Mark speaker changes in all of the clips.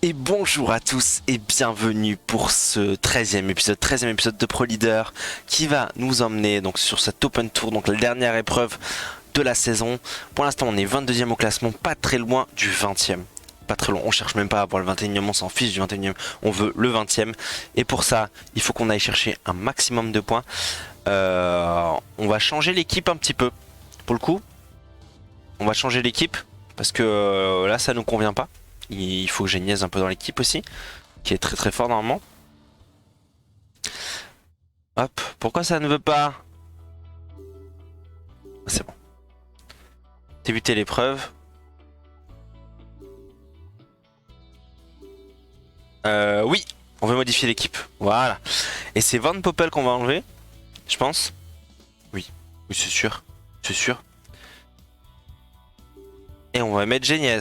Speaker 1: Et bonjour à tous et bienvenue pour ce 13e épisode de Pro Leader qui va nous emmener donc sur cette Open Tour, donc la dernière épreuve de la saison. Pour l'instant on est 22e au classement, pas très loin du 20e. Pas très loin, on cherche même pas à avoir le 21e, on s'en fiche du 21e, on veut le 20e. Et pour ça, il faut qu'on aille chercher un maximum de points. On va changer l'équipe un petit peu. Pour le coup, on va changer l'équipe parce que là ça nous convient pas. Il faut que j'ai niaise un peu dans l'équipe aussi, qui est très très fort normalement. Hop, pourquoi ça ne veut pas? C'est bon. Débuter l'épreuve. Oui, on veut modifier l'équipe. Voilà. Et c'est Van Poppel qu'on va enlever, je pense. Oui, oui c'est sûr, c'est sûr. Et on va mettre Geniez.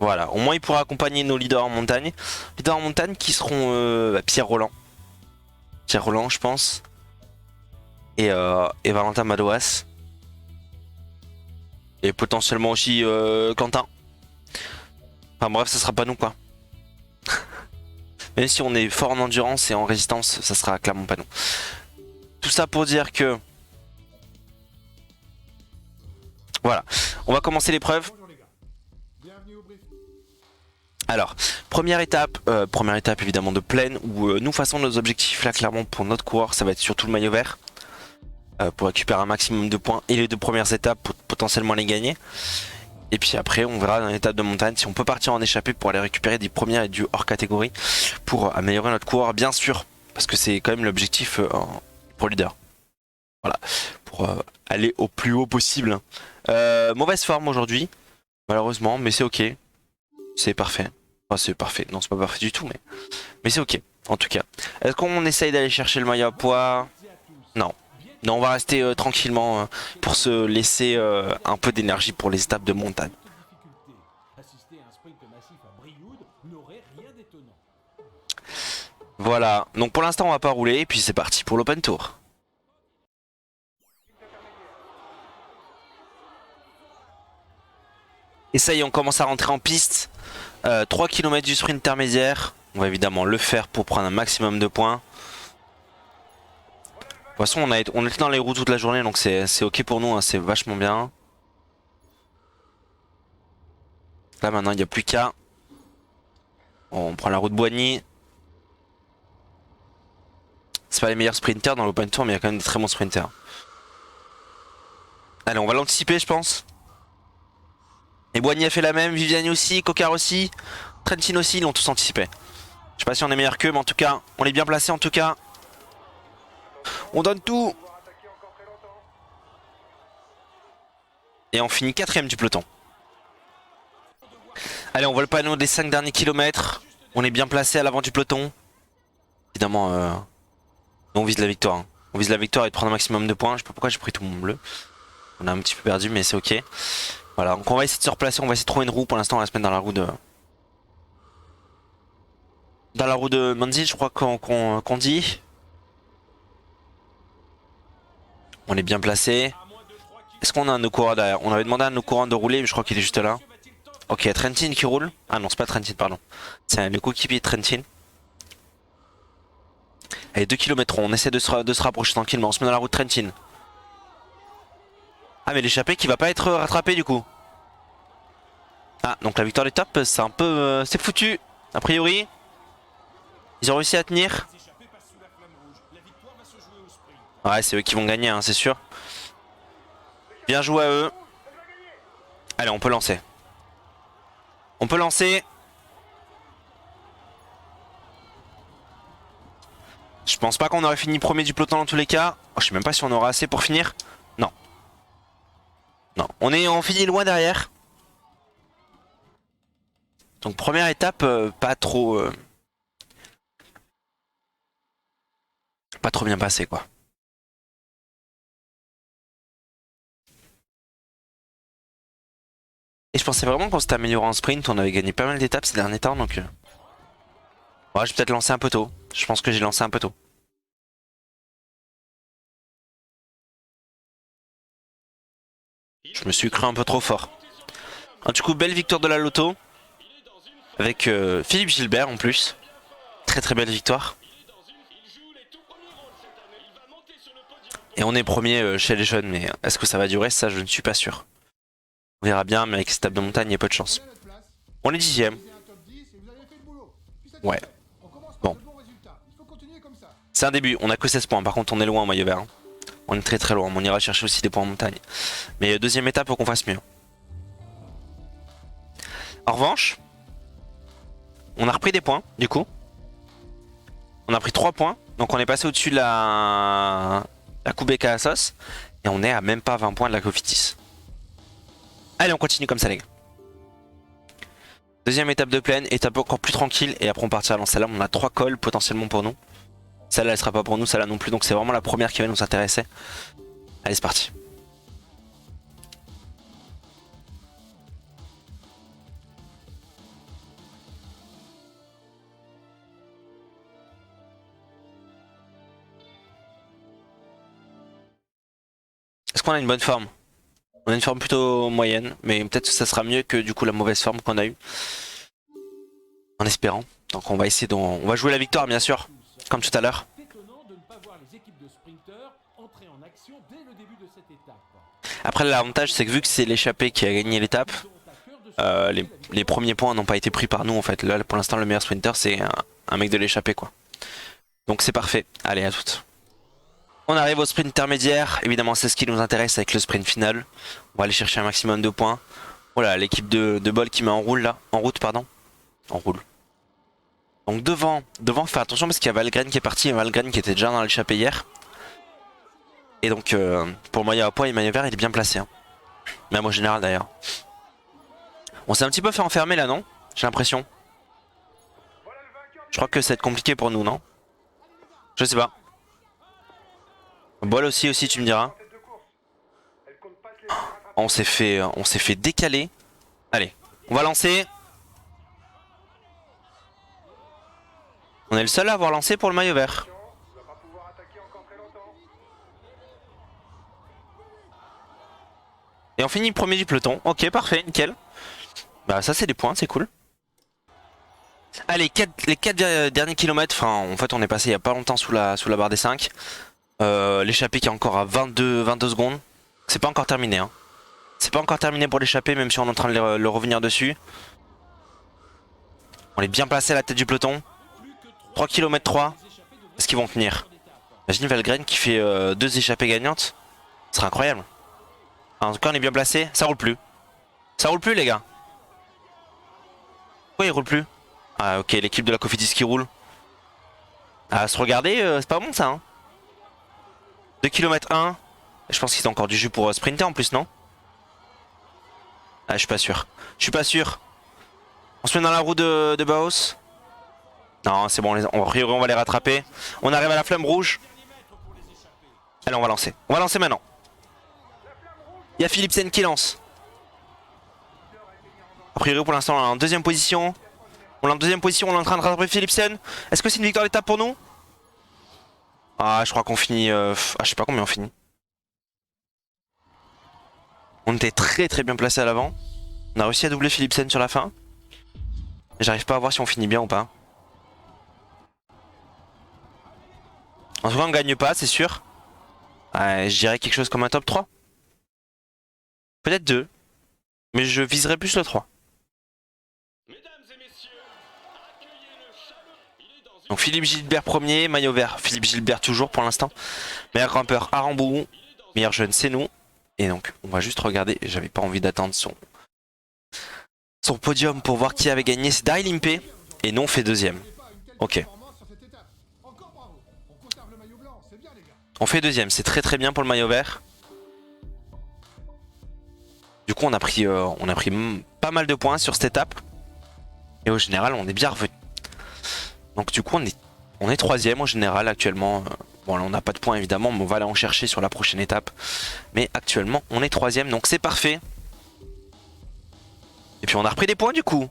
Speaker 1: Voilà, au moins il pourra accompagner nos leaders en montagne. Leaders en montagne qui seront Pierre Roland. Pierre Roland, je pense. Et Valentin Madouas. Et potentiellement aussi Quentin. Enfin bref, ça sera pas nous quoi. Même si on est fort en endurance et en résistance, ça sera clairement pas nous. Tout ça pour dire que... Voilà, on va commencer l'épreuve. Alors, première étape évidemment de plaine où nous façons nos objectifs là clairement pour notre coureur, ça va être surtout le maillot vert. Pour récupérer un maximum de points et les deux premières étapes pour potentiellement les gagner. Et puis après on verra dans l'étape de montagne si on peut partir en échappée pour aller récupérer des premières et du hors catégorie pour améliorer notre coureur bien sûr. Parce que c'est quand même l'objectif pour leader. Voilà, pour aller au plus haut possible. Mauvaise forme aujourd'hui, malheureusement, mais c'est ok. C'est parfait. Enfin c'est parfait, non c'est pas parfait du tout mais c'est ok en tout cas. Est-ce qu'on essaye d'aller chercher le maillot à poids? Non. Non, on va rester tranquillement pour se laisser un peu d'énergie pour les étapes de montagne. Voilà, donc pour l'instant on va pas rouler et puis c'est parti pour l'Open Tour. Et ça y est, on commence à rentrer en piste. 3 km du sprint intermédiaire. On va évidemment le faire pour prendre un maximum de points. De toute façon on était dans les roues toute la journée donc c'est ok pour nous, hein, c'est vachement bien. Là maintenant il n'y a plus qu'à. On prend la route Boigny. C'est pas les meilleurs sprinters dans l'Open Tour mais il y a quand même des très bons sprinters. Allez on va l'anticiper je pense. Et Boigny a fait la même, Viviani aussi, Coquard aussi, Trentin aussi, ils l'ont tous anticipé. Je sais pas si on est meilleur qu'eux mais en tout cas on est bien placé en tout cas. On donne tout. Et on finit 4ème du peloton. Allez on voit le panneau des 5 derniers kilomètres. On est bien placé à l'avant du peloton. Évidemment on vise la victoire, hein. On vise la victoire et de prendre un maximum de points. Je sais pas pourquoi j'ai pris tout mon bleu. On a un petit peu perdu mais c'est ok. Voilà, donc on va essayer de se replacer, on va essayer de trouver une roue. Pour l'instant on va se mettre dans la roue de... Dans la roue de Manzi je crois qu'on dit. On est bien placé. Est-ce qu'on a un de nos coureurs derrière? On avait demandé à un de nos coureurs de rouler mais je crois qu'il est juste là. Ok, Trentin qui roule. Ah non c'est pas Trentin pardon. C'est le coéquipier de Trentin. Allez 2 km, on essaie de se rapprocher tranquillement, on se met dans la route Trentin. Ah mais l'échappée qui va pas être rattrapée du coup. Ah donc la victoire d'étape c'est un peu... c'est foutu a priori. Ils ont réussi à tenir. Ouais c'est eux qui vont gagner hein, c'est sûr. Bien joué à eux. Allez on peut lancer. On peut lancer. Je pense pas qu'on aurait fini premier du peloton dans tous les cas. Oh, je sais même pas si on aura assez pour finir. Non. Non, on finit loin derrière. Donc première étape, pas trop bien passé quoi. Et je pensais vraiment qu'on s'était amélioré en sprint, on avait gagné pas mal d'étapes ces derniers temps donc... Ouais, j'ai peut-être lancé un peu tôt. Je pense que j'ai lancé un peu tôt. Je me suis cru un peu trop fort. Ah, du coup, belle victoire de la Loto. avec Philippe Gilbert en plus. Très très belle victoire. Et on est premier chez les jeunes, mais est-ce que ça va durer? Ça, je ne suis pas sûr. On verra bien, mais avec cette table de montagne, il y a peu de chance. On est 10ème. Ouais. Bon. C'est un début, on a que 16 points. Par contre, on est loin en maillot vert. Hein. On est très très loin. On ira chercher aussi des points en montagne. Mais deuxième étape, faut qu'on fasse mieux. En revanche, on a repris des points, du coup. On a pris 3 points. Donc on est passé au-dessus de la Kubeka Assos. Et on est à même pas 20 points de la Cofidis. Allez, on continue comme ça, les gars. Deuxième étape de plaine, étape encore plus tranquille. Et après, on partira dans celle-là. On a 3 cols potentiellement pour nous. Celle-là, elle sera pas pour nous, celle-là non plus. Donc c'est vraiment la première qui va nous intéresser. Allez, c'est parti. Est-ce qu'on a une bonne forme? On a une forme plutôt moyenne, mais peut-être que ça sera mieux que du coup la mauvaise forme qu'on a eue. En espérant. Donc on va essayer on va jouer la victoire bien sûr, comme tout à l'heure. Après l'avantage c'est que vu que c'est l'échappée qui a gagné l'étape, les premiers points n'ont pas été pris par nous en fait. Là pour l'instant le meilleur sprinter c'est un mec de l'échappée quoi. Donc c'est parfait, allez à toutes. On arrive au sprint intermédiaire, évidemment c'est ce qui nous intéresse avec le sprint final. On va aller chercher un maximum de points. Voilà l'équipe de Bol qui met en route là, en route pardon. En roule. Donc devant, faire attention parce qu'il y a Valgren qui est parti, et Valgren qui était déjà dans l'échappée hier. Et donc pour le maillot à poids et le maillot vert il est bien placé. Hein. Même au général d'ailleurs. On s'est un petit peu fait enfermer là non? J'ai l'impression. Je crois que ça va être compliqué pour nous non? Je sais pas. Bol aussi tu me diras. On s'est fait décaler. Allez, on va lancer. On est le seul à avoir lancé pour le maillot vert. Et on finit premier du peloton. Ok, parfait, nickel. Bah ça c'est des points, c'est cool. Allez, les 4 derniers kilomètres. Enfin, en fait on est passé il y a pas longtemps sous la barre des 5. L'échappée qui est encore à 22 secondes. C'est pas encore terminé. Hein. C'est pas encore terminé pour l'échappée, même si on est en train de le revenir dessus. On est bien placé à la tête du peloton. 3 km 3. Est-ce qu'ils vont tenir? Imagine Valgren qui fait 2 échappées gagnantes. Ce serait incroyable. En tout cas on est bien placé. Ça roule plus. Ça roule plus les gars. Pourquoi il roule plus? Ah ok, l'équipe de la Cofidis qui roule. À se regarder, c'est pas bon ça. Hein. 2 km 1. Je pense qu'ils ont encore du jus pour sprinter en plus, non? Ah, je suis pas sûr. Je suis pas sûr. On se met dans la roue de Baos. Non, c'est bon, on va les rattraper. On arrive à la flamme rouge. Allez, on va lancer. On va lancer maintenant. Il y a Philipsen qui lance. A priori, pour l'instant, on est en deuxième position. On est en deuxième position, on est en train de rattraper Philipsen. Est-ce que c'est une victoire d'étape pour nous? Ah, je crois qu'on finit... Ah, je sais pas combien on finit. On était très bien placé à l'avant. On a réussi à doubler Philipsen sur la fin. J'arrive pas à voir si on finit bien ou pas. En tout cas on gagne pas c'est sûr. Je dirais quelque chose comme un top 3. Peut-être 2. Mais je viserais plus le 3. Donc Philippe Gilbert premier, maillot vert. Philippe Gilbert toujours pour l'instant. Meilleur grimpeur Arambou. Meilleur jeune c'est nous. Et donc on va juste regarder. J'avais pas envie d'attendre son podium pour voir qui avait gagné. C'est Daryl Impey. Et nous on fait deuxième. Ok. On fait deuxième, c'est très bien pour le maillot vert. Du coup on a pris pas mal de points sur cette étape. Et au général on est bien revenu. Donc du coup on est troisième au général actuellement. Bon là on n'a pas de points évidemment, mais on va aller en chercher sur la prochaine étape. Mais actuellement on est troisième, donc c'est parfait. Et puis on a repris des points du coup.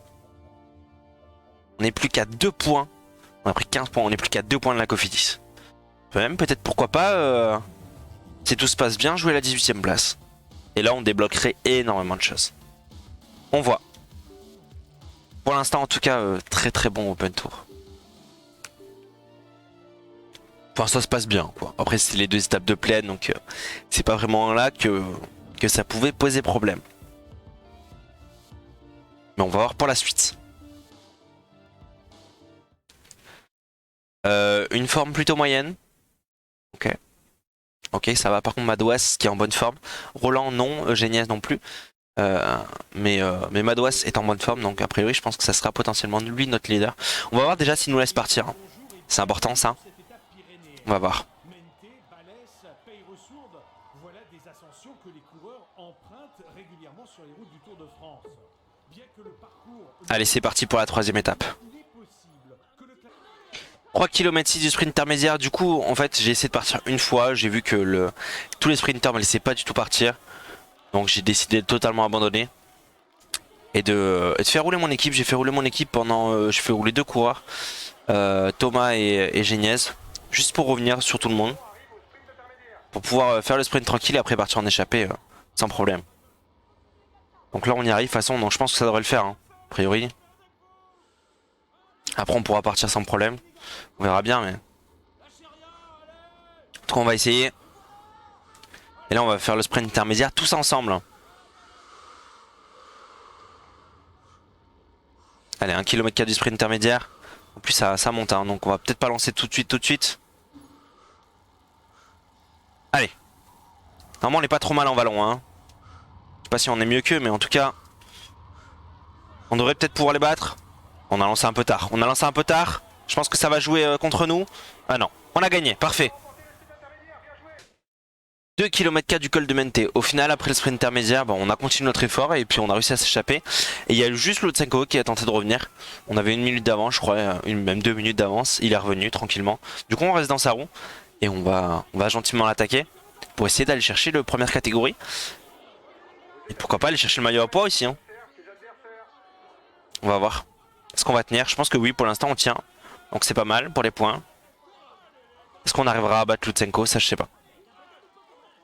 Speaker 1: On n'est plus qu'à 2 points. On a pris 15 points, on n'est plus qu'à 2 points de la Cofidis. Même peut-être pourquoi pas, si tout se passe bien, jouer la 18ème place. Et là on débloquerait énormément de choses. On voit. Pour l'instant en tout cas très très bon open tour. Enfin ça se passe bien quoi. Après c'est les deux étapes de plaine donc c'est pas vraiment là que ça pouvait poser problème. Mais on va voir pour la suite. Une forme plutôt moyenne. Ok. Ok ça va, par contre Madouas qui est en bonne forme. Roland non, Eugéniès non plus. Mais Madouas est en bonne forme donc a priori je pense que ça sera potentiellement lui notre leader. On va voir déjà s'il nous laisse partir. C'est important ça. On va voir.
Speaker 2: Voilà des ascensions que les coureurs empruntent régulièrement sur les routes du Tour de France. Bien que le parcours...
Speaker 1: Allez c'est parti pour la troisième étape. 3 km 6 du sprint intermédiaire. Du coup en fait j'ai essayé de partir une fois. J'ai vu que tous les sprinters me laissaient pas du tout partir. Donc j'ai décidé de totalement abandonner. Et de faire rouler mon équipe. J'ai fait rouler mon équipe pendant... je fais rouler deux coureurs. Thomas et Géniez. Juste pour revenir sur tout le monde. Pour pouvoir faire le sprint tranquille et après partir en échappée sans problème. Donc là on y arrive de toute façon. Donc je pense que ça devrait le faire hein, a priori. Après on pourra partir sans problème. On verra bien mais... En tout cas on va essayer. Et là on va faire le sprint intermédiaire tous ensemble. Allez 1 km 4 du sprint intermédiaire. En plus ça monte hein, donc on va peut-être pas lancer tout de suite. Allez. Normalement on est pas trop mal en vallon hein. Je sais pas si on est mieux qu'eux mais en tout cas on devrait peut-être pouvoir les battre. On a lancé un peu tard. Je pense que ça va jouer contre nous. Ah non, on a gagné, parfait. 2 km 4 du col de Mente. Au final, après le sprint intermédiaire, bon, on a continué notre effort et puis on a réussi à s'échapper. Et il y a juste Lutsenko qui a tenté de revenir. On avait une minute d'avance, je crois, même 2 minutes d'avance. Il est revenu tranquillement. Du coup, on reste dans sa roue et on va gentiment l'attaquer pour essayer d'aller chercher le première catégorie. Et pourquoi pas aller chercher le maillot à poids aussi. Hein. On va voir. Est-ce qu'on va tenir? Je pense que oui, pour l'instant on tient. Donc c'est pas mal pour les points. Est-ce qu'on arrivera à battre Lutsenko? Ça je sais pas.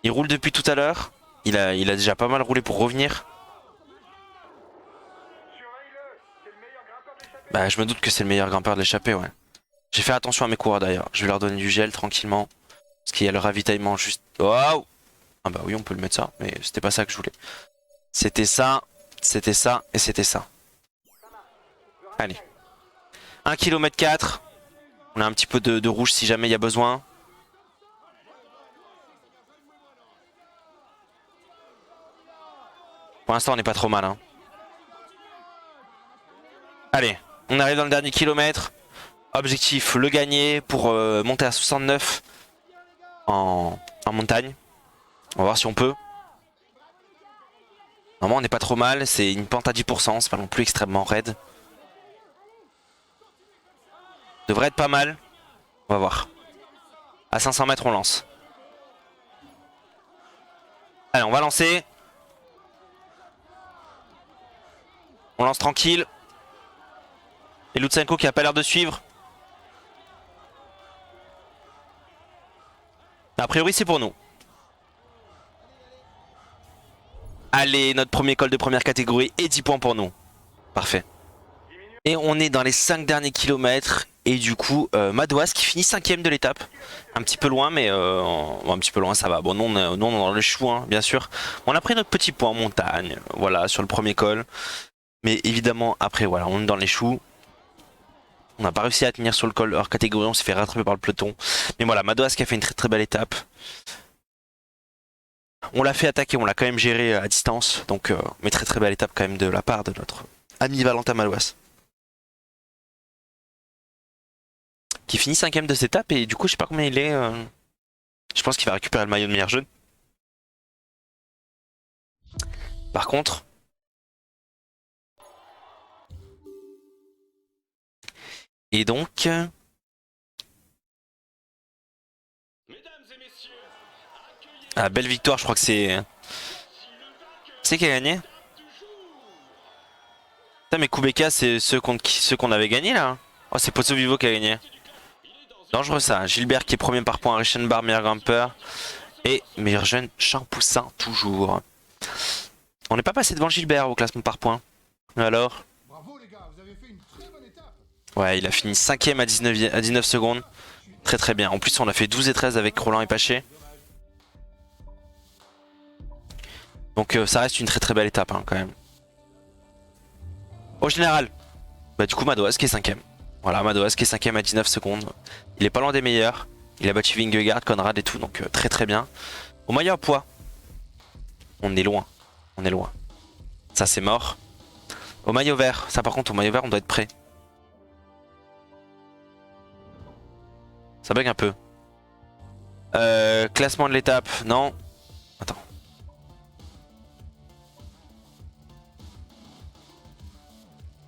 Speaker 1: Il roule depuis tout à l'heure. Il a déjà pas mal roulé pour revenir. Bah je me doute que c'est le meilleur grimpeur de l'échappée ouais. J'ai fait attention à mes coureurs d'ailleurs. Je vais leur donner du gel tranquillement. Parce qu'il y a le ravitaillement juste... Waouh. Ah bah oui on peut le mettre ça. Mais c'était pas ça que je voulais. C'était ça et c'était ça. Allez. 1 km 4. On a un petit peu de rouge si jamais il y a besoin. Pour l'instant on n'est pas trop mal hein. Allez, on arrive dans le dernier kilomètre. Objectif, le gagner pour monter à 69 en montagne. On va voir si on peut. Normalement on n'est pas trop mal, c'est une pente à 10%, c'est pas non plus extrêmement raide. Devrait être pas mal. On va voir. À 500 mètres on lance. Allez on va lancer. On lance tranquille. Et Lutsenko qui a pas l'air de suivre. A priori c'est pour nous. Allez, notre premier col de première catégorie et 10 points pour nous. Parfait. Et on est dans les 5 derniers kilomètres. Et du coup, Madouas qui finit 5ème de l'étape. Un petit peu loin, mais un petit peu loin, ça va. Bon, nous, on est dans le chou, hein, bien sûr. On a pris notre petit point en montagne, voilà, sur le premier col. Mais évidemment, après, voilà, on est dans les choux. On n'a pas réussi à tenir sur le col hors catégorie, on s'est fait rattraper par le peloton. Mais voilà, Madouas qui a fait une très très belle étape. On l'a fait attaquer, on l'a quand même géré à distance. Donc, mais très très belle étape quand même de la part de notre ami Valentin Madouas. Qui finit 5ème de cette étape et du coup je sais pas combien il est. Je pense qu'il va récupérer le maillot de meilleur jeune. Par contre... Et donc... Ah belle victoire, je crois que c'est... C'est qui a gagné? Putain mais Kubeka c'est ceux qu'on avait gagné là. Oh c'est Pozzo Vivo qui a gagné. Dangereux ça, Gilbert qui est premier par point, Reichenbach meilleur grimpeur. Et meilleur jeune, Champoussin toujours. On n'est pas passé devant Gilbert au classement par points. Alors Ouais, il a fini 5ème à 19 secondes. Très très bien. En plus, on a fait 12 et 13 avec Roland et Paché. Donc ça reste une très très belle étape hein, quand même. Au général, bah du coup Madouas qui est 5ème. Voilà, Madouas qui est 5ème à 19 secondes. Il est pas loin des meilleurs. Il a battu Vingegaard, Conrad et tout, donc très très bien. Au maillot à poids, on est loin. On est loin. Ça c'est mort. Au maillot vert, ça par contre au maillot vert on doit être prêt. Ça bug un peu. Classement de l'étape, non. Attends.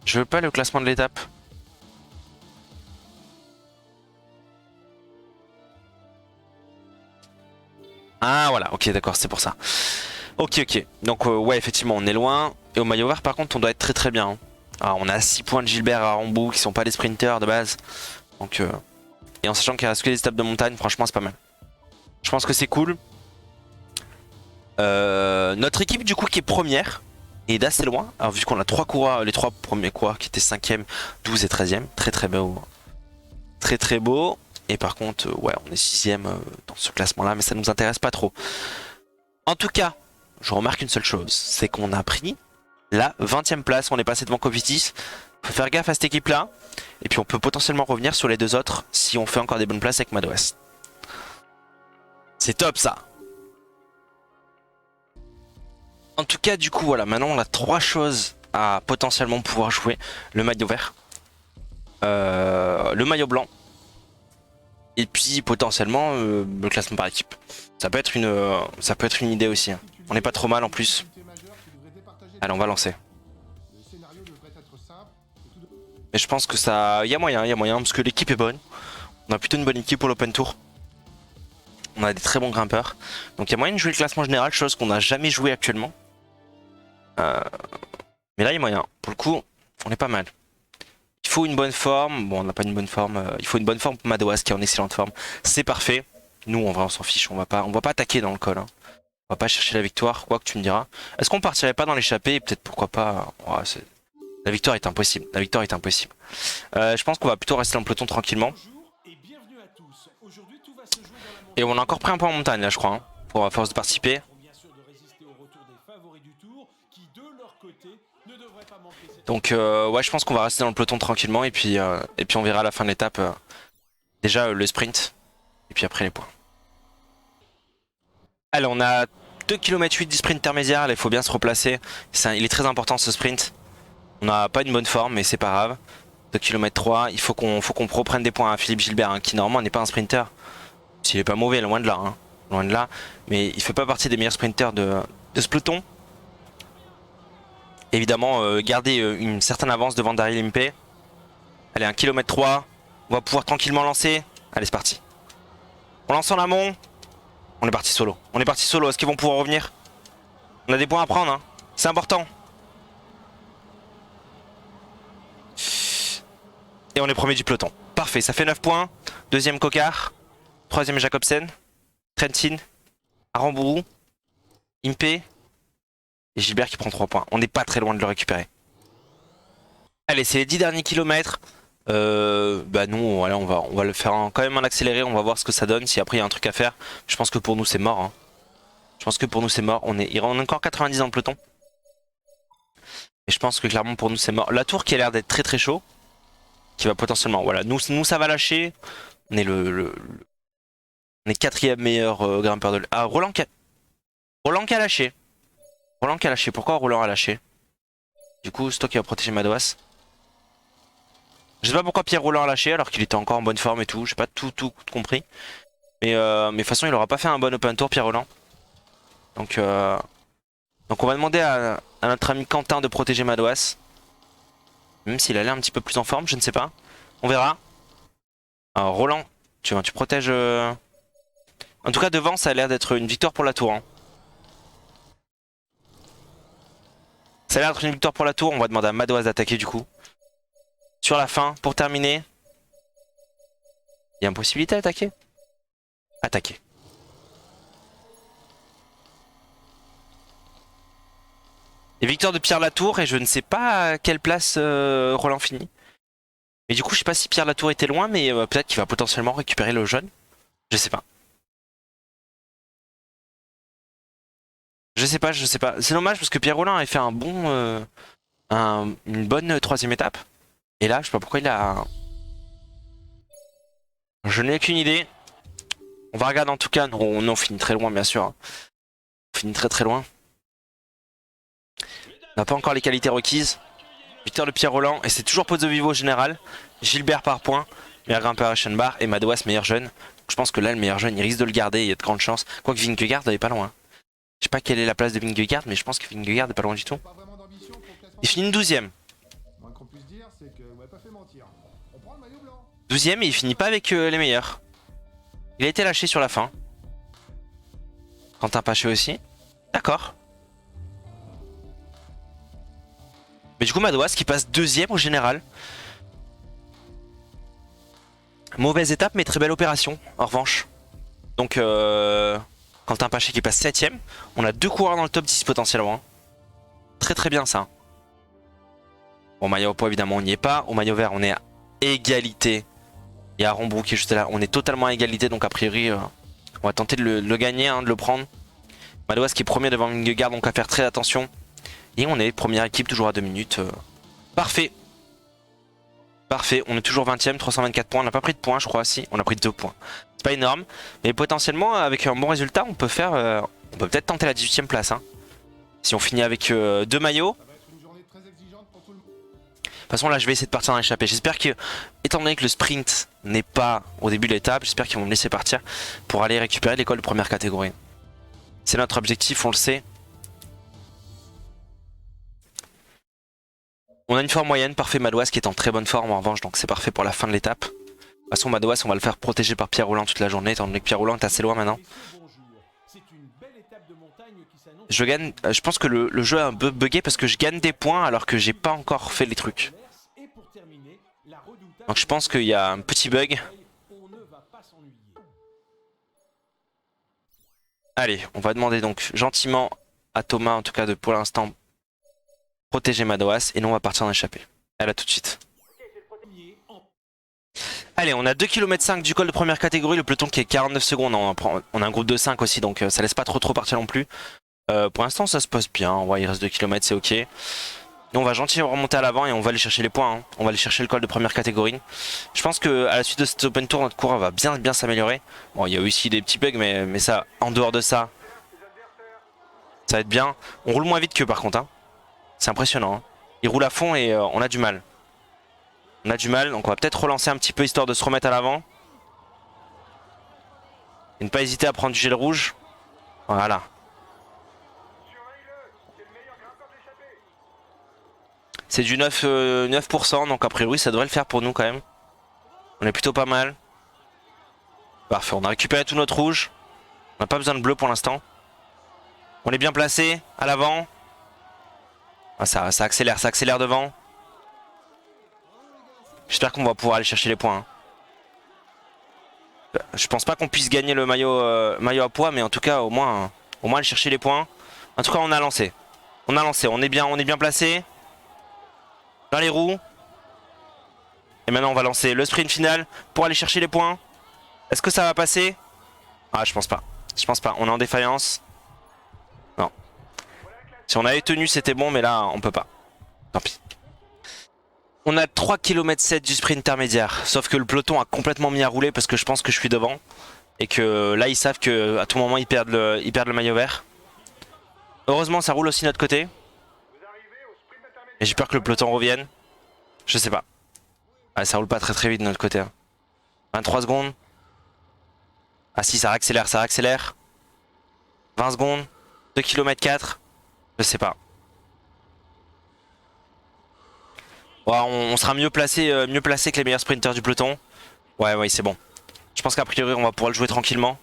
Speaker 1: Je veux pas le classement de l'étape. Ah voilà, ok d'accord, c'est pour ça. Ok ok, donc ouais effectivement on est loin. Et au maillot vert par contre on doit être très très bien. Hein. Alors on a 6 points de Gilbert à Rambou qui sont pas des sprinters de base. Donc et en sachant qu'il reste que les étapes de montagne, franchement c'est pas mal. Je pense que c'est cool. Notre équipe du coup qui est première est d'assez loin. Alors vu qu'on a 3 coureurs, les 3 premiers coureurs qui étaient 5ème, 12 et 13ème. Très très beau. Très très beau. Et par contre ouais on est 6ème dans ce classement là mais ça nous intéresse pas trop. En tout cas, je remarque une seule chose, c'est qu'on a pris la 20ème place, on est passé devant Covitis. Faut faire gaffe à cette équipe là. Et puis on peut potentiellement revenir sur les deux autres si on fait encore des bonnes places avec Madouas. C'est top ça. En tout cas du coup voilà, maintenant on a 3 choses à potentiellement pouvoir jouer. Le maillot vert, le maillot blanc, et puis potentiellement le classement par équipe. Ça peut être une idée aussi. Hein. On n'est pas trop mal en plus. Allez on va lancer. Mais je pense que ça, il y a moyen parce que l'équipe est bonne. On a plutôt une bonne équipe pour l'Open Tour. On a des très bons grimpeurs. Donc il y a moyen de jouer le classement général, chose qu'on n'a jamais joué actuellement. Mais là il y a moyen. Pour le coup, on est pas mal. Il faut une bonne forme. Bon, on n'a pas une bonne forme. Il faut une bonne forme pour Madouas qui est en excellente forme. C'est parfait. Nous, en vrai, on s'en fiche. On va pas attaquer dans le col. Hein. On va pas chercher la victoire, quoi que tu me diras. Est-ce qu'on partirait pas dans l'échappée? Peut-être pourquoi pas. Ouais, la victoire est impossible. La victoire est impossible. Je pense qu'on va plutôt rester dans le peloton tranquillement. Et on a encore pris un point en montagne là je crois, hein, pour à force de participer. Donc ouais je pense qu'on va rester dans le peloton tranquillement et puis on verra à la fin de l'étape déjà le sprint et puis après les points. Allez on a 2 km 8 du sprint intermédiaire, il faut bien se replacer. Il est très important ce sprint. On n'a pas une bonne forme mais c'est pas grave. 2 km 3, il faut qu'on reprenne des points à Philippe Gilbert hein, qui normalement n'est pas un sprinter. S'il est pas mauvais, loin de là, hein. Loin de là. Mais il fait pas partie des meilleurs sprinters de ce peloton. Évidemment, garder une certaine avance devant Daryl Impey. Allez, 1 km 3. On va pouvoir tranquillement lancer. Allez, c'est parti. On lance en amont. On est parti solo. On est parti solo. Est-ce qu'ils vont pouvoir revenir? On a des points à prendre. Hein. C'est important. Et on est premier du peloton. Parfait, ça fait 9 points. Deuxième Cocard. Troisième Jacobsen. Trentin. Aramburu. Impey. Et Gilbert qui prend 3 points. On n'est pas très loin de le récupérer. Allez, c'est les 10 derniers kilomètres. Bah nous, voilà, on va le faire quand même en accéléré. On va voir ce que ça donne. Si après il y a un truc à faire. Je pense que pour nous c'est mort. Hein. Je pense que pour nous c'est mort. On est encore 90 dans le peloton. Et je pense que clairement pour nous c'est mort. La tour qui a l'air d'être très très chaud. Qui va potentiellement. Voilà, nous ça va lâcher. On est on est 4ème meilleur grimpeur de. Ah, Roland qui a lâché. Roland qui a lâché. Pourquoi Roland a lâché? Du coup, c'est toi qui va protéger Madouas. Je sais pas pourquoi Pierre Roland a lâché alors qu'il était encore en bonne forme et tout. J'ai pas tout compris. Mais de toute façon, il aura pas fait un bon open tour, Pierre Roland. Donc on va demander à notre ami Quentin de protéger Madouas. Même s'il a l'air un petit peu plus en forme, je ne sais pas. On verra. Alors, Roland, tu protèges. En tout cas, devant, ça a l'air d'être une victoire pour la tour. Hein. Ça a l'air d'être une victoire pour la tour. On va demander à Madouas d'attaquer du coup. Sur la fin, pour terminer. Il y a une possibilité d'attaquer. Attaquer. Et victoire de Pierre Latour et je ne sais pas à quelle place Roland finit. Mais du coup, je sais pas si Pierre Latour était loin, mais peut-être qu'il va potentiellement récupérer le jaune. Je sais pas. Je sais pas, je sais pas. C'est dommage parce que Pierre Rollin avait fait un bon, une bonne troisième étape. Et là, je sais pas pourquoi il a. Je n'ai qu'une idée. On va regarder en tout cas. Non, on finit très loin, bien sûr. On finit très très loin. On n'a pas encore les qualités requises. Victoire de Pierre Roland. Et c'est toujours Pozzo Vivo au général. Gilbert par point. Meilleur grimpeur à Bar. Et Madouas meilleur jeune. Donc, je pense que là, le meilleur jeune, il risque de le garder. Il y a de grandes chances. Quoique Vingegaard n'est pas loin. Je sais pas quelle est la place de Vingegaard, mais je pense que Vingegaard n'est pas loin du tout. Il finit 12ème. 12ème et il finit pas avec les meilleurs. Il a été lâché sur la fin. Quentin Paché aussi. D'accord. Mais du coup, Madouas qui passe 2ème au général. Mauvaise étape, mais très belle opération, en revanche. Donc, Quentin Paché qui passe 7ème. On a 2 coureurs dans le top 10 potentiellement. Hein. Très très bien ça. Au maillot au poids, évidemment, on n'y est pas. Au maillot vert, on est à égalité. Il y a Rombrou qui est juste là. On est totalement à égalité, donc a priori, on va tenter de le gagner, hein, de le prendre. Madouas qui est premier devant Vingegaard, donc à faire très attention. Et on est première équipe, toujours à 2 minutes. Parfait. Parfait, on est toujours 20ème, 324 points. On n'a pas pris de points, je crois, si. On a pris 2 points. C'est pas énorme, mais potentiellement, avec un bon résultat, on peut faire. On peut peut-être tenter la 18ème place. Hein. Si on finit avec 2 maillots. De toute façon, là, je vais essayer de partir dans l'échappée. J'espère que, étant donné que le sprint n'est pas au début de l'étape, j'espère qu'ils vont me laisser partir pour aller récupérer l'école de première catégorie. C'est notre objectif, on le sait. On a une forme moyenne, parfait. Madouas qui est en très bonne forme en revanche, donc c'est parfait pour la fin de l'étape. De toute façon, Madouas, on va le faire protéger par Pierre Roland toute la journée, étant donné que Pierre Roland est assez loin maintenant. Je pense que le jeu a un peu bugué parce que je gagne des points alors que j'ai pas encore fait les trucs. Donc je pense qu'il y a un petit bug. Allez, on va demander donc gentiment à Thomas, en tout cas de pour l'instant, protéger Madouas et nous on va partir en échappée. Allez, à tout de suite. Allez, on a 2,5 km du col de première catégorie, le peloton qui est 49 secondes. On a un groupe de 5 aussi, donc ça laisse pas trop partir non plus. Pour l'instant, ça se passe bien. Ouais, il reste 2 km, c'est ok. Nous, on va gentiment remonter à l'avant et on va aller chercher les points. Hein. On va aller chercher le col de première catégorie. Je pense que à la suite de cet open tour, notre coureur va bien s'améliorer. Bon, il y a aussi des petits bugs, mais ça, en dehors de ça, ça va être bien. On roule moins vite qu'eux par contre. Hein. C'est impressionnant. Hein. Ils roulent à fond et on a du mal. On a du mal, donc on va peut-être relancer un petit peu histoire de se remettre à l'avant. Et ne pas hésiter à prendre du gel rouge. Voilà. C'est du 9%, donc a priori ça devrait le faire pour nous quand même. On est plutôt pas mal. Parfait, on a récupéré tout notre rouge. On n'a pas besoin de bleu pour l'instant. On est bien placé, à l'avant. Ah, ça accélère devant. J'espère qu'on va pouvoir aller chercher les points. Hein. Je pense pas qu'on puisse gagner le maillot à poids, mais en tout cas au moins aller chercher les points. En tout cas on a lancé. On est bien placé. Dans les roues. Et maintenant on va lancer le sprint final pour aller chercher les points. Est-ce que ça va passer? Ah, je pense pas. On est en défaillance. Non. Si on avait tenu c'était bon, mais là on peut pas. Tant pis. On a 3,7 km du sprint intermédiaire. Sauf que le peloton a complètement mis à rouler parce que je pense que je suis devant. Et que là ils savent qu'à tout moment ils perdent le maillot vert. Heureusement ça roule aussi de notre côté. Et j'ai peur que le peloton revienne. Je sais pas. Ah, ça roule pas très vite de notre côté. Hein. 23 secondes. Ah si, ça accélère. 20 secondes. 2 km 4. Je sais pas. Ouais, on sera mieux placé que les meilleurs sprinters du peloton. Ouais, c'est bon. Je pense qu'a priori on va pouvoir le jouer tranquillement.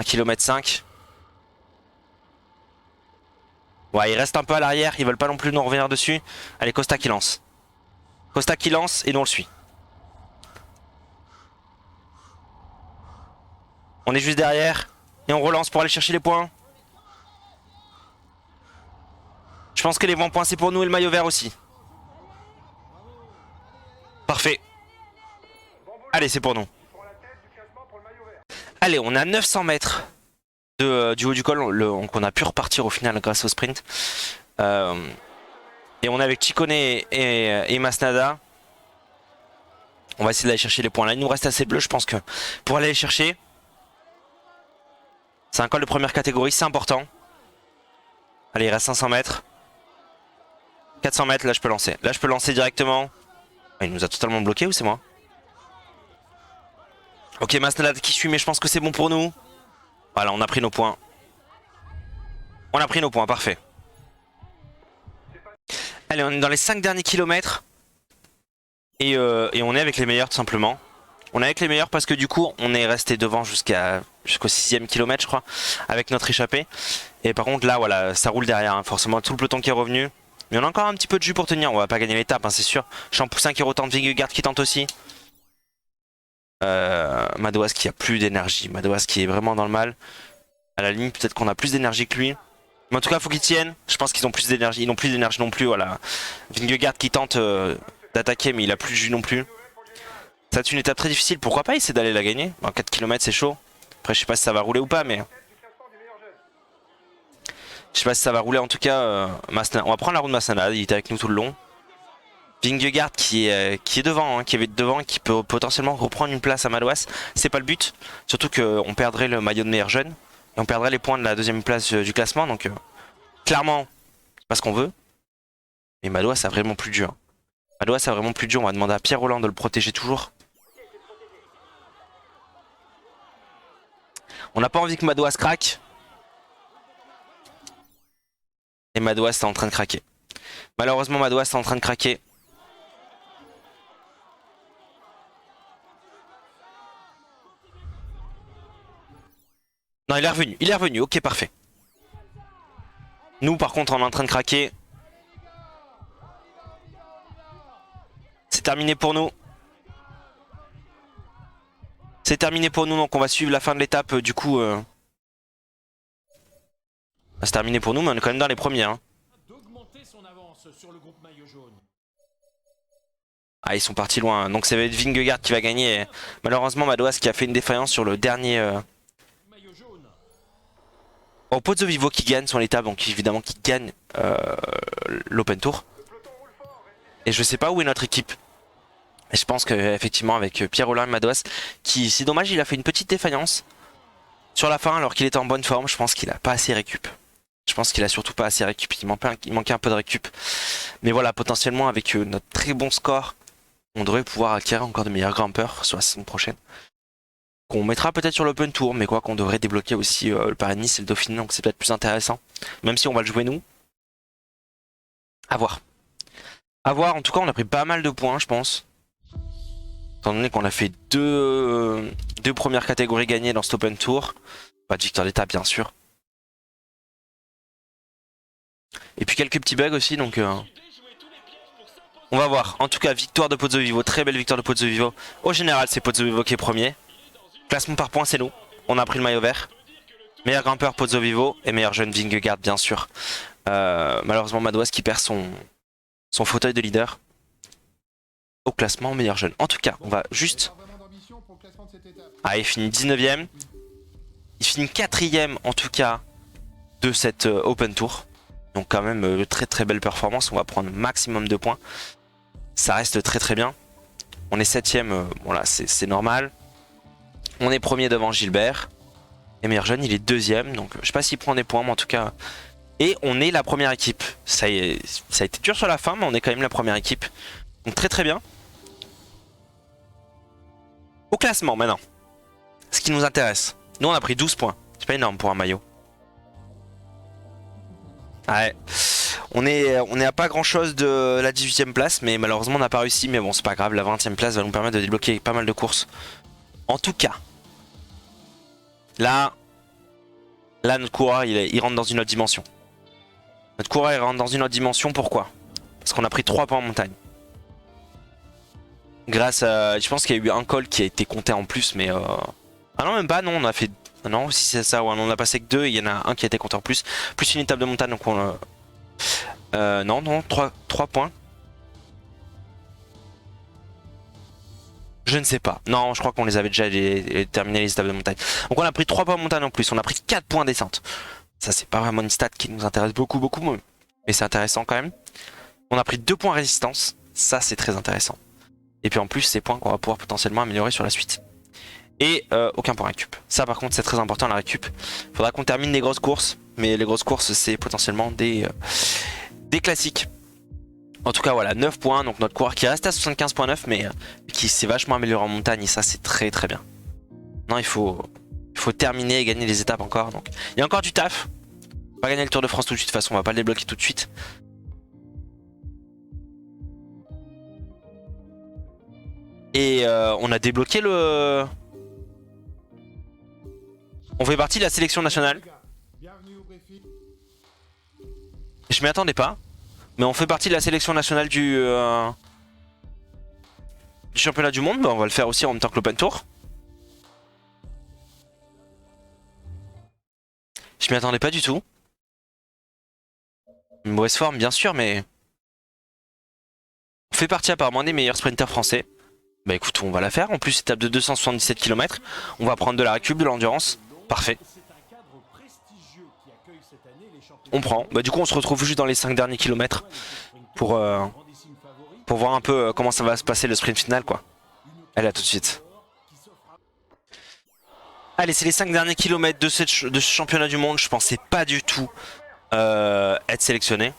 Speaker 1: 1 km 5. Ouais, il reste un peu à l'arrière, ils veulent pas non plus nous revenir dessus. Allez, Costa qui lance. Et nous on le suit. On est juste derrière. Et on relance pour aller chercher les points. Je pense que les bons points c'est pour nous et le maillot vert aussi. Parfait. Allez, c'est pour nous. Allez, on a 900 mètres du haut du col qu'on a pu repartir au final grâce au sprint. Et on est avec Ciccone et Masnada. On va essayer d'aller chercher les points là. Il nous reste assez bleu, je pense que pour aller les chercher. C'est un col de première catégorie, c'est important. Allez, il reste 500 mètres. 400 mètres, là je peux lancer. Là je peux lancer directement. Ah, il nous a totalement bloqué ou c'est moi? Ok, Masnada qui suit, mais je pense que c'est bon pour nous. Voilà, on a pris nos points. On a pris nos points, parfait. Allez, on est dans les 5 derniers kilomètres. Et on est avec les meilleurs tout simplement. On est avec les meilleurs parce que du coup on est resté devant jusqu'au 6ème kilomètre je crois. Avec notre échappée. Et par contre là voilà, ça roule derrière hein, forcément tout le peloton qui est revenu. Mais on a encore un petit peu de jus pour tenir. On va pas gagner l'étape hein, c'est sûr. Champoussin qui retente, Vingegaard qui tente aussi. Madouas qui a plus d'énergie. Madouas qui est vraiment dans le mal. À la ligne peut-être qu'on a plus d'énergie que lui. Mais en tout cas faut qu'ils tiennent. Je pense qu'ils ont plus d'énergie. Ils n'ont plus d'énergie non plus. Voilà. Vingegaard qui tente d'attaquer mais il a plus de jus non plus. Ça va être une étape très difficile. Pourquoi pas essayer d'aller la gagner? En 4 km c'est chaud. Après je sais pas si ça va rouler ou pas mais... Je sais pas si ça va rouler en tout cas. On va prendre la roue de Masnada. Il était avec nous tout le long. Vingegaard qui est devant, hein, qui est devant et qui peut potentiellement reprendre une place à Madouas. C'est pas le but. Surtout qu'on perdrait le maillot de meilleur jeune. Et on perdrait les points de la 2ème place du classement. Donc clairement, c'est pas ce qu'on veut. Mais Madouas a vraiment plus dur. Madouas a vraiment plus dur. On va demander à Pierre Rolland de le protéger toujours. On n'a pas envie que Madouas craque. Et Madouas est en train de craquer. Malheureusement Madouas est en train de craquer. Non, il est revenu. Il est revenu. Ok, parfait. Nous, par contre, on est en train de craquer. C'est terminé pour nous. C'est terminé pour nous, donc on va suivre la fin de l'étape. Du coup, c'est terminé pour nous, mais on est quand même dans les premiers. Hein. Ah, ils sont partis loin. Donc ça va être Vingegaard qui va gagner. Et malheureusement, Madouas qui a fait une défaillance sur le dernier... Oh, Pozzo Vivo qui gagne son étape, donc évidemment qui gagne l'Open Tour. Et je sais pas où est notre équipe. Et je pense qu'effectivement avec Pierre Rolland et Madouas, qui c'est dommage, il a fait une petite défaillance sur la fin alors qu'il était en bonne forme. Je pense qu'il a pas assez récup. Je pense qu'il a surtout pas assez récup. Il manquait un peu de récup. Mais voilà, potentiellement avec notre très bon score, on devrait pouvoir acquérir encore de meilleurs grimpeurs sur la saison prochaine. Qu'on mettra peut-être sur l'Open Tour, mais quoi qu'on devrait débloquer aussi le Paris-Nice et le Dauphiné, donc c'est peut-être plus intéressant. Même si on va le jouer nous. À voir. À voir, en tout cas on a pris pas mal de points je pense. Étant donné qu'on a fait deux premières catégories gagnées dans cet Open Tour. Pas de victoire d'étape bien sûr. Et puis quelques petits bugs aussi donc... On va voir. En tout cas victoire de Pozzo Vivo, très belle victoire de Pozzo Vivo. Au général c'est Pozzo Vivo qui est premier. Classement par points c'est nous. On a pris le maillot vert. Meilleur grimpeur Pozzo Vivo et meilleur jeune Vingegaard bien sûr. Malheureusement Madouas qui perd son fauteuil de leader au classement meilleur jeune. En tout cas on va juste... Ah il finit 19ème. Il finit 4ème en tout cas de cette Open Tour. Donc quand même très très belle performance. On va prendre maximum de points. Ça reste très très bien. On est 7ème, bon là c'est normal. On est premier devant Gilbert. Et meilleur jeune il est 2ème. Donc je sais pas s'il prend des points mais en tout cas... Et on est la première équipe. Ça a été dur sur la fin mais on est quand même la première équipe. Donc très très bien. Au classement maintenant. Ce qui nous intéresse. Nous on a pris 12 points. C'est pas énorme pour un maillot. Ouais. On est à pas grand chose de la 18ème place. Mais malheureusement on n'a pas réussi. Mais bon c'est pas grave. La 20ème place va nous permettre de débloquer pas mal de courses. En tout cas. Là notre coureur il rentre dans une autre dimension. Notre coureur il rentre dans une autre dimension. Pourquoi? Parce qu'on a pris 3 points en montagne. Grâce à... Je pense qu'il y a eu un col qui a été compté en plus mais... Ah non même pas, non on a fait... Non si c'est ça, ouais, on a passé que 2, il y en a un qui a été compté en plus. Plus une étape de montagne donc on... non, 3 points. Je ne sais pas. Non, je crois qu'on les avait déjà terminé les étapes de montagne. Donc on a pris 3 points montagne en plus. On a pris 4 points descente. Ça, c'est pas vraiment une stat qui nous intéresse beaucoup, mais c'est intéressant quand même. On a pris 2 points résistance. Ça, c'est très intéressant. Et puis en plus, ces points qu'on va pouvoir potentiellement améliorer sur la suite. Et aucun point récup. Ça, par contre, c'est très important la récup. Faudra qu'on termine les grosses courses. Mais les grosses courses, c'est potentiellement des classiques. En tout cas, voilà, 9 points. Donc notre coureur qui reste à 75.9, mais qui s'est vachement amélioré en montagne. Et ça, c'est très très bien. Non, il faut terminer et gagner les étapes encore. Donc, il y a encore du taf. Pas gagner le Tour de France tout de suite. De toute façon, on va pas le débloquer tout de suite. Et on a débloqué le... On fait partie de la sélection nationale. Je m'y attendais pas. Mais on fait partie de la sélection nationale du championnat du monde. Bah, on va le faire aussi en même temps que l'Open Tour. Je m'y attendais pas du tout. Une mauvaise forme bien sûr, mais... On fait partie apparemment des meilleurs sprinters français. Bah écoute, on va la faire. En plus, étape de 277 km. On va prendre de la récup, de l'endurance. Parfait. On prend. Bah du coup, on se retrouve juste dans les 5 derniers kilomètres pour voir un peu comment ça va se passer le sprint final, quoi. Allez, à tout de suite. Allez, c'est les 5 derniers kilomètres de ce championnat du monde. Je pensais pas du tout être sélectionné.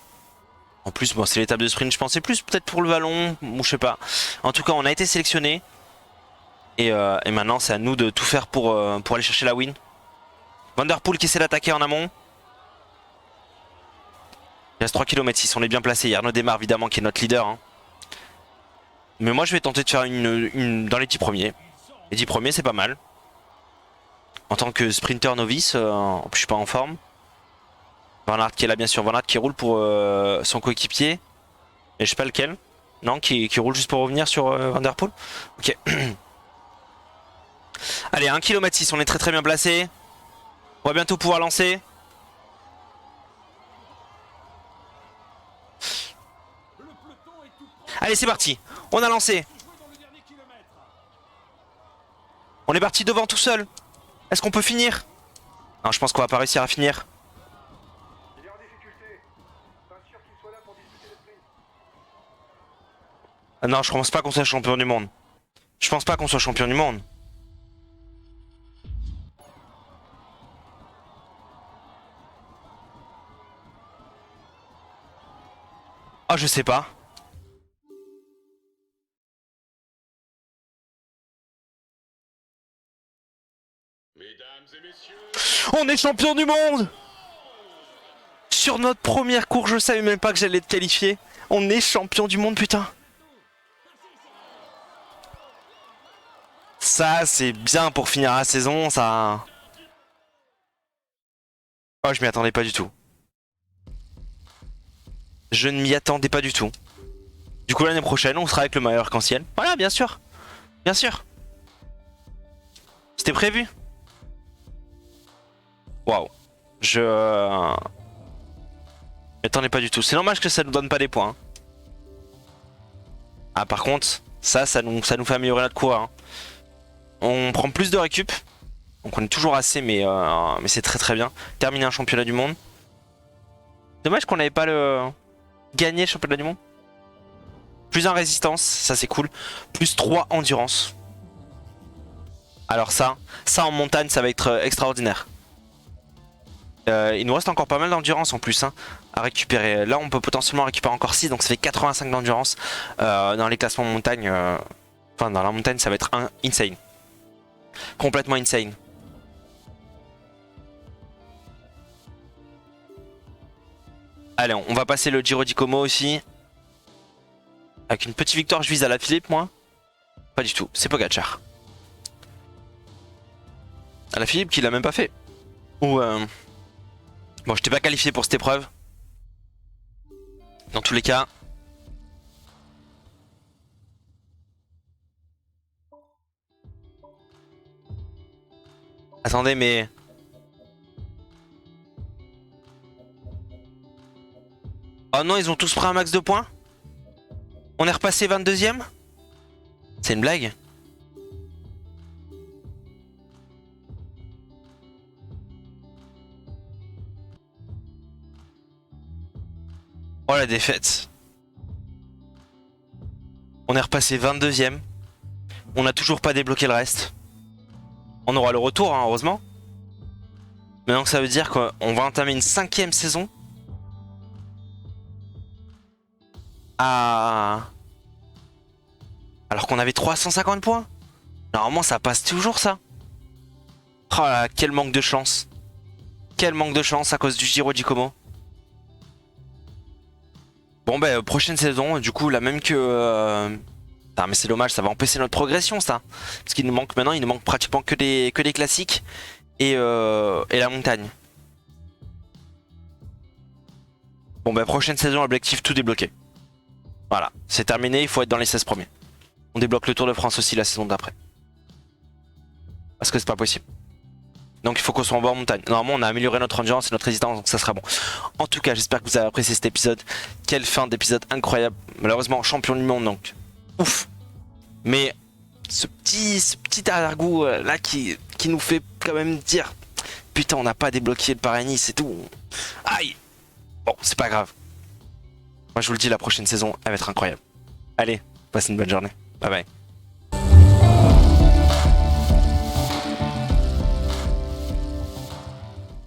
Speaker 1: En plus, bon, c'est l'étape de sprint. Je pensais plus peut-être pour le vallon, ou je sais pas. En tout cas, on a été sélectionné. Et maintenant, c'est à nous de tout faire pour aller chercher la win. Van Der Poel qui essaie d'attaquer en amont. Il reste 3 km 6, on est bien placé. Il y a Arnaud Démare évidemment qui est notre leader. Hein. Mais moi je vais tenter de faire une dans les 10 premiers. Les 10 premiers c'est pas mal. En tant que sprinter novice, en plus je suis pas en forme. Van Aert qui est là bien sûr, Van Aert qui roule pour son coéquipier. Et je sais pas lequel. Non, qui roule juste pour revenir sur Van Der Poel. Ok. Allez, 1 km 6, on est très très bien placé. On va bientôt pouvoir lancer. Allez, c'est parti. On a lancé. On est parti devant tout seul. Est-ce qu'on peut finir? Non, je pense qu'on va pas réussir à finir. Ah non, je pense pas qu'on soit champion du monde. Je pense pas qu'on soit champion du monde. Ah, je sais pas. On est champion du monde! Sur notre première course, je savais même pas que j'allais être qualifié. On est champion du monde, putain. Ça, c'est bien pour finir la saison, ça. Oh, je m'y attendais pas du tout. Je ne m'y attendais pas du tout. Du coup, l'année prochaine, on sera avec le meilleur arc-en-ciel. Voilà, bien sûr. Bien sûr. C'était prévu. Waouh. Je... m'attendais pas du tout. C'est dommage que ça nous donne pas des points. Hein. Ah, par contre, ça nous fait améliorer notre coureur. Hein. On prend plus de récup. Donc on est toujours assez, mais c'est très très bien. Terminer un championnat du monde. Dommage qu'on n'avait pas gagné le championnat du monde. Plus 1 résistance, ça c'est cool. Plus 3 endurance. Alors ça en montagne, ça va être extraordinaire. Il nous reste encore pas mal d'endurance en plus hein, à récupérer. Là on peut potentiellement récupérer encore 6, donc ça fait 85 d'endurance. Dans les classements montagne, enfin dans la montagne ça va être insane. Complètement insane. Allez, on va passer le Giro di Como aussi. Avec une petite victoire, je vise à la Philippe, moi. Pas du tout, c'est Pogacar. À la Philippe qui l'a même pas fait. Ou bon, je t'ai pas qualifié pour cette épreuve. Dans tous les cas. Attendez, mais... Oh non, ils ont tous pris un max de points. On est repassé 22ème. C'est une blague. Oh la défaite. On est repassé 22ème. On n'a toujours pas débloqué le reste. On aura le retour, hein, heureusement. Maintenant, ça veut dire qu'on va entamer une 5ème saison. À... Alors qu'on avait 350 points. Normalement, ça passe toujours, ça. Oh là, quel manque de chance. Quel manque de chance à cause du Giro d'Icomo. Bon, ben, prochaine saison, du coup, la même que... Ah, mais c'est dommage, ça va empêcher notre progression, ça. Parce qu'il nous manque maintenant, il nous manque pratiquement que des classiques et la montagne. Bon, ben, prochaine saison, objectif tout débloqué. Voilà, c'est terminé, il faut être dans les 16 premiers. On débloque le Tour de France aussi la saison d'après. Parce que c'est pas possible. Donc il faut qu'on soit en bas en montagne. Normalement on a amélioré notre endurance et notre résistance, donc ça sera bon. En tout cas, j'espère que vous avez apprécié cet épisode. Quelle fin d'épisode incroyable. Malheureusement champion du monde, donc ouf. Mais ce petit arrière-goût là qui nous fait quand même dire putain, on n'a pas débloqué le Paris-Nice et tout. Aïe. Bon, c'est pas grave. Moi je vous le dis, la prochaine saison elle va être incroyable. Allez, passez une bonne journée. Bye bye.